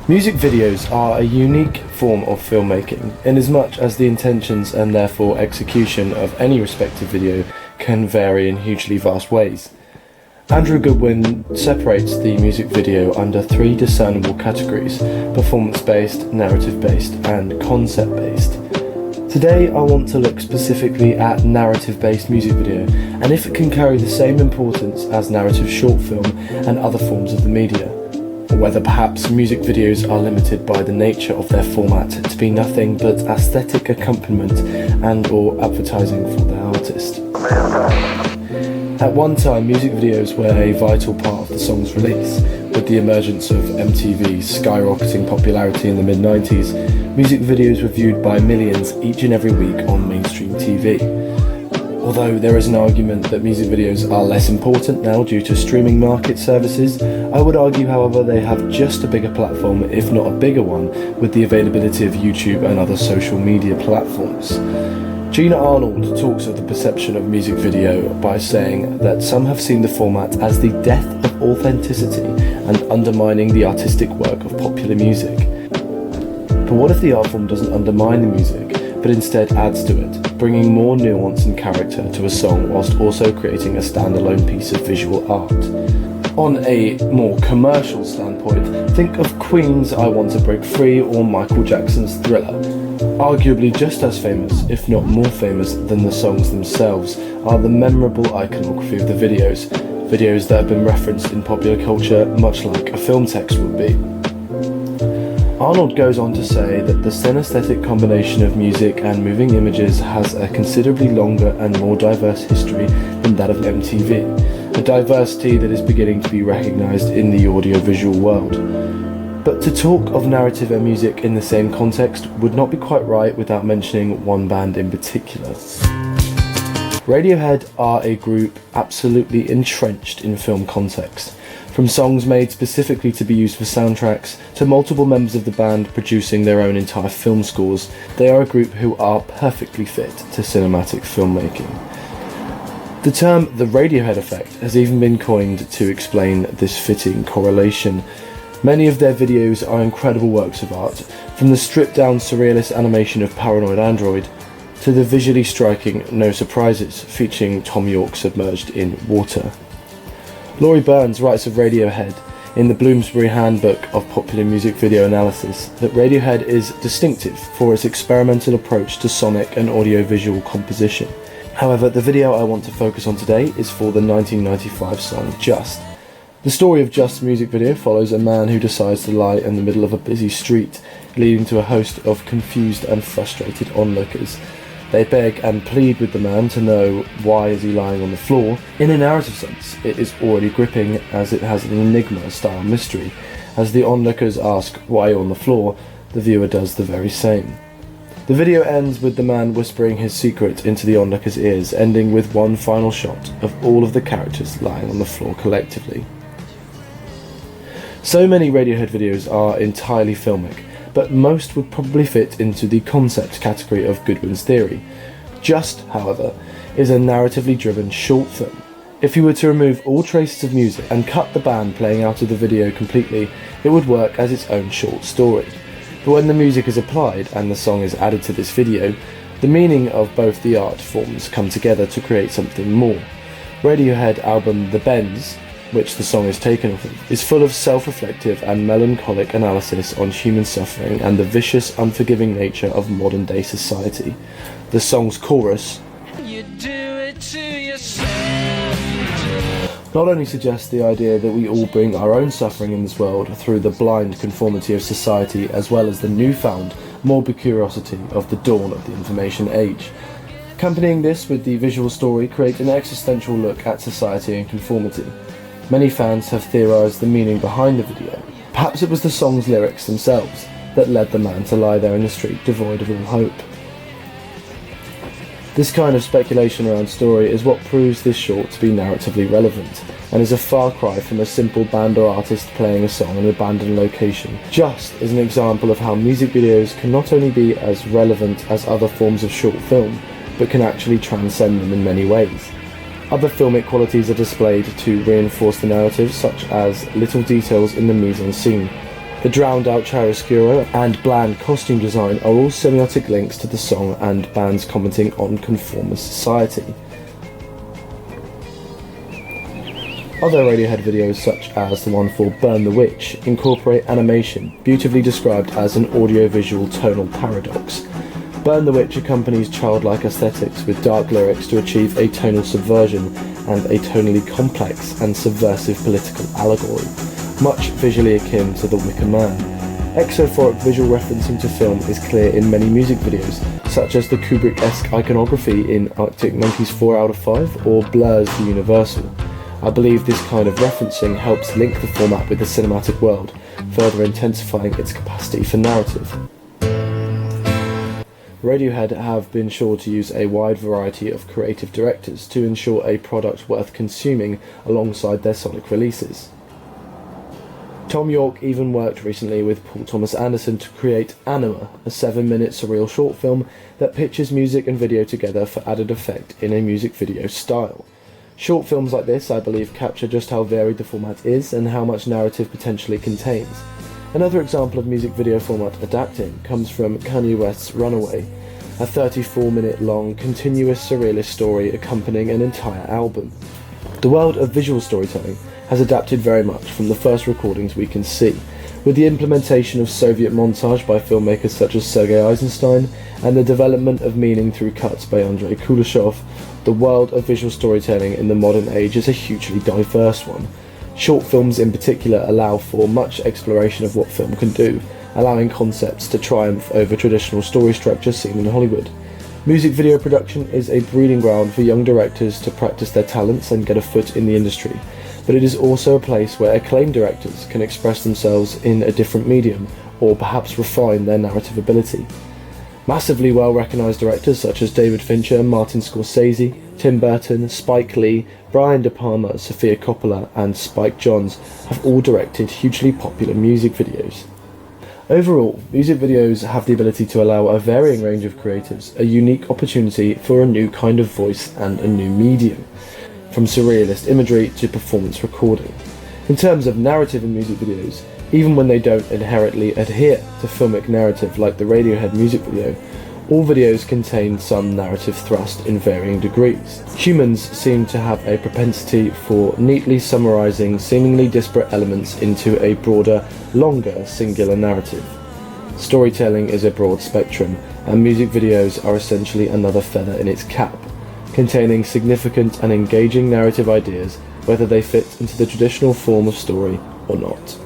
Music videos are a unique form of filmmaking, inasmuch as the intentions and therefore execution of any respective video can vary in hugely vast ways. Andrew Goodwin separates the music video under three discernible categories: performance-based, narrative-based, and concept-based. Today I want to look specifically at narrative-based music video, and if it can carry the same importance as narrative short film and other forms of the media, or whether perhaps music videos are limited by the nature of their format to be nothing but aesthetic accompaniment and or advertising for their artist. At one time, music videos were a vital part of the song's release. With the emergence of MTV's skyrocketing popularity in the mid-90s, music videos were viewed by millions each and every week on mainstream TV. Although there is an argument that music videos are less important now due to streaming market services, I would argue, however, they have just a bigger platform, if not a bigger one, with the availability of YouTube and other social media platforms. Gina Arnold talks of the perception of music video by saying that some have seen the format as the death of authenticity and undermining the artistic work of popular music. But what if the art form doesn't undermine the music, but instead adds to it, bringing more nuance and character to a song whilst also creating a standalone piece of visual art? On a more commercial standpoint, think of Queen's I Want to Break Free or Michael Jackson's Thriller. Arguably just as famous, if not more famous than the songs themselves, are the memorable iconography of the videos that have been referenced in popular culture much like a film text would be. Arnold goes on to say that the synesthetic combination of music and moving images has a considerably longer and more diverse history than that of MTV, a diversity that is beginning to be recognised in the audiovisual world. But to talk of narrative and music in the same context would not be quite right without mentioning one band in particular. Radiohead are a group absolutely entrenched in film context. From songs made specifically to be used for soundtracks, to multiple members of the band producing their own entire film scores, they are a group who are perfectly fit to cinematic filmmaking. The term the Radiohead effect has even been coined to explain this fitting correlation. Many of their videos are incredible works of art, from the stripped-down surrealist animation of Paranoid Android to the visually striking No Surprises, featuring Tom York submerged in water. Laurie Burns writes of Radiohead in the Bloomsbury Handbook of Popular Music Video Analysis that Radiohead is distinctive for its experimental approach to sonic and audiovisual composition. However, the video I want to focus on today is for the 1995 song Just. The story of Just's music video follows a man who decides to lie in the middle of a busy street, leading to a host of confused and frustrated onlookers. They beg and plead with the man to know why is he lying on the floor. In a narrative sense, it is already gripping as it has an enigma-style mystery. As the onlookers ask why you're on the floor, the viewer does the very same. The video ends with the man whispering his secret into the onlookers' ears, ending with one final shot of all of the characters lying on the floor collectively. So many Radiohead videos are entirely filmic, but most would probably fit into the concept category of Goodwin's theory. Just, however, is a narratively driven short film. If you were to remove all traces of music and cut the band playing out of the video completely, it would work as its own short story. But when the music is applied and the song is added to this video, the meaning of both the art forms come together to create something more. Radiohead album The Bends, which the song is taken off of, is full of self-reflective and melancholic analysis on human suffering and the vicious, unforgiving nature of modern-day society. The song's chorus "You do it to yourself" not only suggests the idea that we all bring our own suffering in this world through the blind conformity of society, as well as the newfound morbid curiosity of the dawn of the information age. Accompanying this with the visual story create an existential look at society and conformity. Many fans have theorised the meaning behind the video. Perhaps it was the song's lyrics themselves that led the man to lie there in the street devoid of all hope. This kind of speculation around story is what proves this short to be narratively relevant, and is a far cry from a simple band or artist playing a song in an abandoned location. Just as an example of how music videos can not only be as relevant as other forms of short film, but can actually transcend them in many ways. Other filmic qualities are displayed to reinforce the narrative, such as little details in the mise-en-scene, The drowned-out chiaroscuro and bland costume design are all semiotic links to the song and bands commenting on conformist society. Other Radiohead videos, such as the one for Burn the Witch, incorporate animation, beautifully described as an audiovisual tonal paradox. Burn the Witch accompanies childlike aesthetics with dark lyrics to achieve a tonal subversion and a tonally complex and subversive political allegory, much visually akin to The Wicker Man. Exophoric visual referencing to film is clear in many music videos, such as the Kubrick-esque iconography in Arctic Monkeys 4 out of 5 or Blur's The Universal. I believe this kind of referencing helps link the format with the cinematic world, further intensifying its capacity for narrative. Radiohead have been sure to use a wide variety of creative directors to ensure a product worth consuming alongside their sonic releases. Tom York even worked recently with Paul Thomas Anderson to create Anima, a 7-minute surreal short film that pictures music and video together for added effect in a music video style. Short films like this, I believe, capture just how varied the format is and how much narrative potentially contains. Another example of music video format adapting comes from Kanye West's Runaway, a 34-minute long, continuous surrealist story accompanying an entire album. The world of visual storytelling has adapted very much from the first recordings we can see, with the implementation of Soviet montage by filmmakers such as Sergei Eisenstein and the development of meaning through cuts by Andrei Kuleshov. The world of visual storytelling in the modern age is a hugely diverse one. Short films in particular allow for much exploration of what film can do, allowing concepts to triumph over traditional story structures seen in Hollywood. Music video production is a breeding ground for young directors to practice their talents and get a foot in the industry, but it is also a place where acclaimed directors can express themselves in a different medium, or perhaps refine their narrative ability. Massively well-recognised directors such as David Fincher, Martin Scorsese, Tim Burton, Spike Lee, Brian De Palma, Sofia Coppola and Spike Jonze have all directed hugely popular music videos. Overall, music videos have the ability to allow a varying range of creatives a unique opportunity for a new kind of voice and a new medium, from surrealist imagery to performance recording. In terms of narrative in music videos, even when they don't inherently adhere to filmic narrative like the Radiohead music video, all videos contain some narrative thrust in varying degrees. Humans seem to have a propensity for neatly summarizing seemingly disparate elements into a broader, longer, singular narrative. Storytelling is a broad spectrum, and music videos are essentially another feather in its cap, containing significant and engaging narrative ideas, whether they fit into the traditional form of story or not.